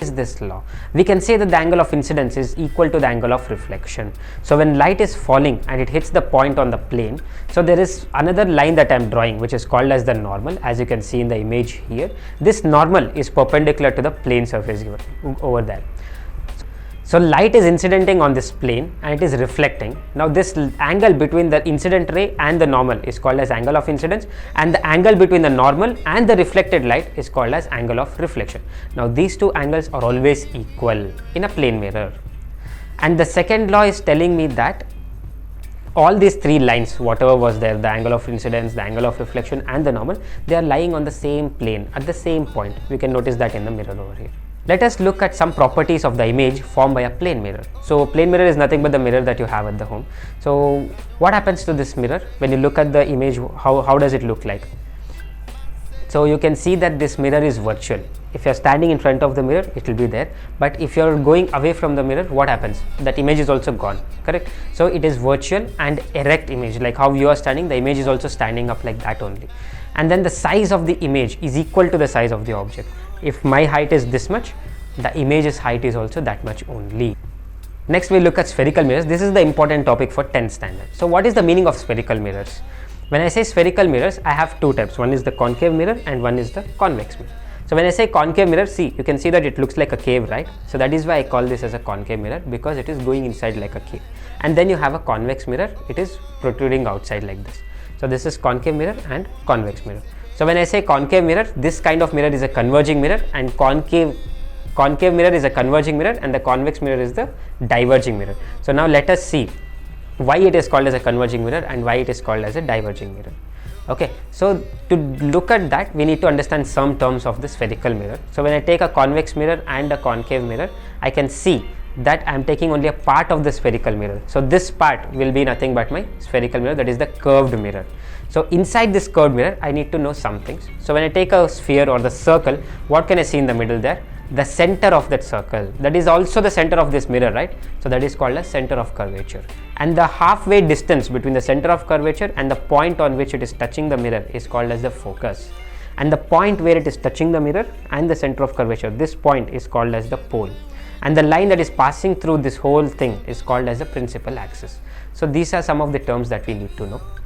is this law? We can say that the angle of incidence is equal to the angle of reflection. So when light is falling and it hits the point on the plane, so there is another line that I am drawing which is called as the normal, as you can see in the image here. This normal is perpendicular to the plane surface over there. So light is incidenting on this plane and it is reflecting. Now this angle between the incident ray and the normal is called as angle of incidence, and the angle between the normal and the reflected light is called as angle of reflection. Now these two angles are always equal in a plane mirror. And the second law is telling me that all these three lines, whatever was there, the angle of incidence, the angle of reflection and the normal, they are lying on the same plane at the same point. We can notice that in the mirror over here. Let us look at some properties of the image formed by a plane mirror. So plane mirror is nothing but the mirror that you have at the home. So what happens to this mirror when you look at the image? How does it look like? So you can see that this mirror is virtual. If you are standing in front of the mirror, it will be there, but if you are going away from the mirror, what happens? That image is also gone, correct? So it is virtual and erect image, like how you are standing, the image is also standing up like that only. And then the size of the image is equal to the size of the object. If my height is this much, the image's height is also that much only. Next we look at spherical mirrors. This is the important topic for 10th standard. So what is the meaning of spherical mirrors? When I say spherical mirrors, I have two types. One is the concave mirror and one is the convex mirror. So when I say concave mirror, see, you can see that it looks like a cave, right? So that is why I call this as a concave mirror, because it is going inside like a cave. And then you have a convex mirror, it is protruding outside like this. So this is concave mirror and convex mirror. So when I say concave mirror, this kind of mirror is a converging mirror, and concave mirror is a converging mirror, and the convex mirror is the diverging mirror. So now let us see why it is called as a converging mirror and why it is called as a diverging mirror. Okay, so to look at that, we need to understand some terms of the spherical mirror. So when I take a convex mirror and a concave mirror, I can see that I am taking only a part of the spherical mirror. So this part will be nothing but my spherical mirror, that is the curved mirror. So inside this curved mirror, I need to know some things. So when I take a sphere or the circle, what can I see in the middle there? The center of that circle, that is also the center of this mirror, right? So that is called a center of curvature. And the halfway distance between the center of curvature and the point on which it is touching the mirror is called as the focus. And the point where it is touching the mirror and the center of curvature, this point is called as the pole. And the line that is passing through this whole thing is called as the principal axis. So these are some of the terms that we need to know.